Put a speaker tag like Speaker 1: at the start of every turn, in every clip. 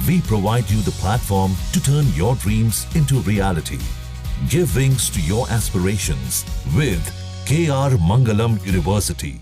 Speaker 1: We provide you the platform to turn your dreams into reality. Give wings to your aspirations with KR Mangalam University.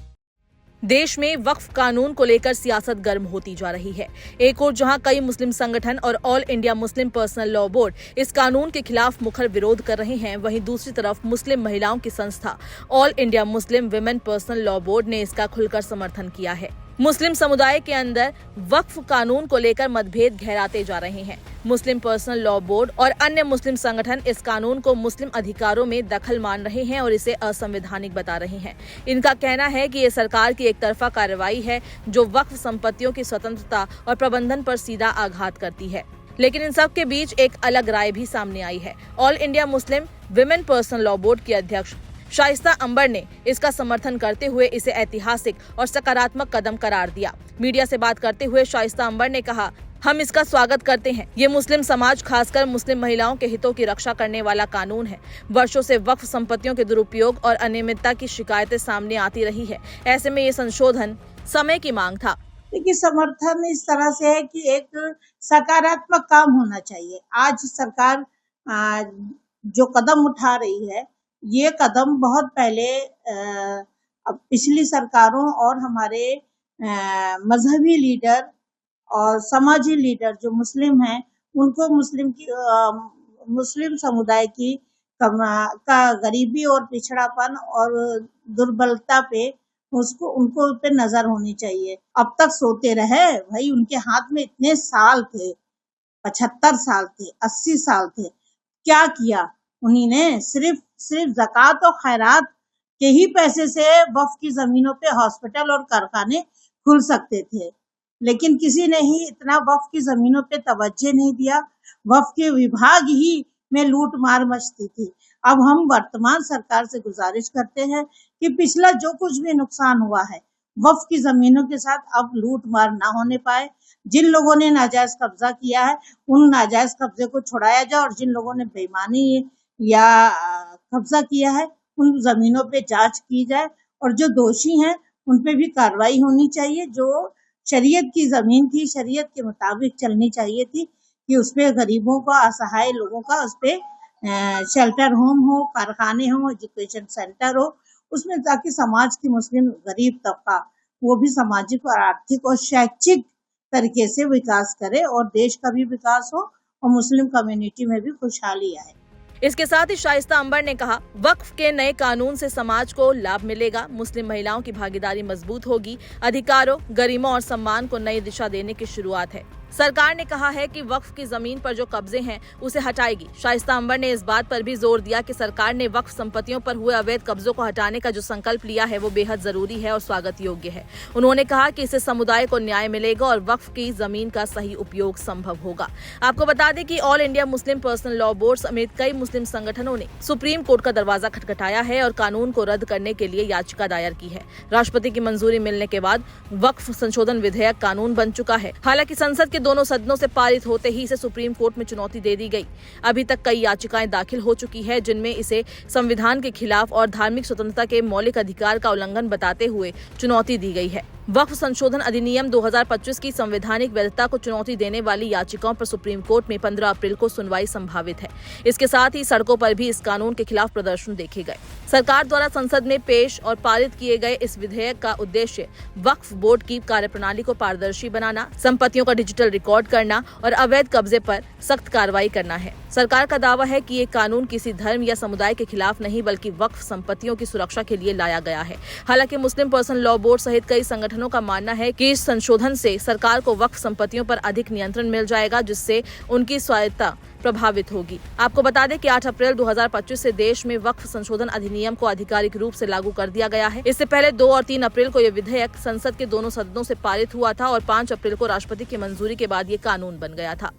Speaker 2: देश में वक्फ कानून को लेकर सियासत गर्म होती जा रही है। एक ओर जहां कई मुस्लिम संगठन और all India Muslim personal law board इस कानून के खिलाफ मुखर विरोध कर रहे हैं, वहीं दूसरी तरफ मुस्लिम महिलाओं की संस्था all India Muslim women personal law board ने इसका खुलकर समर्थन किया है। मुस्लिम समुदाय के अंदर वक्फ कानून को लेकर मतभेद गहराते जा रहे हैं। मुस्लिम पर्सनल लॉ बोर्ड और अन्य मुस्लिम संगठन इस कानून को मुस्लिम अधिकारों में दखल मान रहे हैं और इसे असंवैधानिक बता रहे हैं। इनका कहना है कि ये सरकार की एक तरफा कार्रवाई है जो वक्फ संपत्तियों की स्वतंत्रता और प्रबंधन पर सीधा आघात करती है। लेकिन इन सब के बीच एक अलग राय भी सामने आई है। All India Muslim women personal law board की अध्यक्ष शाइस्ता अंबर ने इसका समर्थन करते हुए इसे ऐतिहासिक और सकारात्मक कदम करार दिया। मीडिया से बात करते हुए शाइस्ता अंबर ने कहा, हम इसका स्वागत करते हैं। ये मुस्लिम समाज, खासकर मुस्लिम महिलाओं के हितों की रक्षा करने वाला कानून है। वर्षों से वक्फ संपत्तियों के दुरुपयोग और अनियमितता की शिकायतें सामने आती रही है। ऐसे में ये संशोधन समय की मांग था।
Speaker 3: देखिए, समर्थन इस तरह से है कि एक सकारात्मक काम होना चाहिए। आज सरकार जो कदम उठा रही है, ये कदम बहुत पहले पिछली सरकारों और हमारे मजहबी लीडर और समाजी लीडर जो मुस्लिम हैं, उनको मुस्लिम समुदाय की का गरीबी और पिछड़ापन और दुर्बलता पे उनको पे नजर होनी चाहिए। अब तक सोते रहे भाई, उनके हाथ में इतने साल थे, 75 साल थे, 80 साल थे, क्या किया उन्होंने? सिर्फ ज़कात और खैरात के ही पैसे से वक्फ की जमीनों पे हॉस्पिटल और कारखाने खुल सकते थे, लेकिन किसी ने ही इतना वक्फ की जमीनों पे तवज्जो नहीं दिया। वक्फ के विभाग ही में लूट मार मचती थी। अब हम वर्तमान सरकार से गुजारिश करते हैं कि पिछला जो कुछ भी नुकसान हुआ है वक्फ की जमीनों के साथ अब लूट मार ना होने पाए। जिन लोगों ने नाजायज कब्जा किया है उन नाजायज कब्जे को छुड़ाया जाए और जिन लोगों ने बेईमानी या कब्जा किया है उन जमीनों पे जांच की जाए और जो दोषी हैं उन पे भी कार्रवाई होनी चाहिए। जो शरीयत की जमीन थी, शरीयत के मुताबिक चलनी चाहिए थी कि उसपे गरीबों का, असहाय लोगों का उसपे शेल्टर होम हो, कारखाने हो, एजुकेशन सेंटर हो, उसमें ताकि समाज की मुस्लिम गरीब तबका वो भी सामाजिक और आर्थिक और शैक्षिक तरीके से विकास करे और देश का भी विकास हो और मुस्लिम कम्युनिटी में भी खुशहाली आए।
Speaker 2: इसके साथ ही शाइस्ता अंबर ने कहा, वक्फ के नए कानून से समाज को लाभ मिलेगा, मुस्लिम महिलाओं की भागीदारी मजबूत होगी, अधिकारों, गरिमा और सम्मान को नई दिशा देने की शुरुआत है। सरकार ने कहा है कि वक्फ की जमीन पर जो कब्जे हैं उसे हटाएगी। शाइस्ता अंबर ने इस बात पर भी जोर दिया कि सरकार ने वक्फ संपत्तियों पर हुए अवैध कब्जों को हटाने का जो संकल्प लिया है वो बेहद जरूरी है और स्वागत योग्य है। उन्होंने कहा कि इससे समुदाय को न्याय मिलेगा और वक्फ की जमीन का सही उपयोग संभव होगा। आपको बता दें कि all India Muslim personal law board समेत कई मुस्लिम संगठनों ने सुप्रीम कोर्ट का दरवाजा खटखटाया है और कानून को रद्द करने के लिए याचिका दायर की है। राष्ट्रपति की मंजूरी मिलने के बाद वक्फ संशोधन विधेयक कानून बन चुका है। हालांकि संसद के दोनों सदनों से पारित होते ही इसे सुप्रीम कोर्ट में चुनौती दे दी गई। अभी तक कई याचिकाएं दाखिल हो चुकी है जिनमें इसे संविधान के खिलाफ और धार्मिक स्वतंत्रता के मौलिक अधिकार का उल्लंघन बताते हुए चुनौती दी गई है। वक्फ संशोधन अधिनियम 2025 की संवैधानिक वैधता को चुनौती देने वाली याचिकाओं पर सुप्रीम कोर्ट में 15 अप्रैल को सुनवाई संभावित है। इसके साथ ही सड़कों पर भी इस कानून के खिलाफ प्रदर्शन देखे गए। सरकार द्वारा संसद में पेश और पारित किए गए इस विधेयक का उद्देश्य वक्फ बोर्ड की कार्यप्रणाली को पारदर्शी बनाना, संपत्तियों का डिजिटल रिकॉर्ड करना और अवैध कब्जे पर सख्त कार्रवाई करना है। सरकार का दावा है कि ये कानून किसी धर्म या समुदाय के खिलाफ नहीं बल्कि वक्फ संपत्तियों की सुरक्षा के लिए लाया गया है। हालांकि मुस्लिम पर्सनल लॉ बोर्ड सहित कई संगठनों का मानना है कि इस संशोधन से सरकार को वक्फ संपत्तियों पर अधिक नियंत्रण मिल जाएगा, जिससे उनकी स्वायत्तता प्रभावित होगी। आपको बता दें कि 8 अप्रैल 2025 से देश में वक्फ संशोधन अधिनियम को आधिकारिक रूप से लागू कर दिया गया है। इससे पहले 2 और 3 अप्रैल को यह विधेयक संसद के दोनों सदनों से पारित हुआ था और 5 अप्रैल को राष्ट्रपति की मंजूरी के बाद ये कानून बन गया था।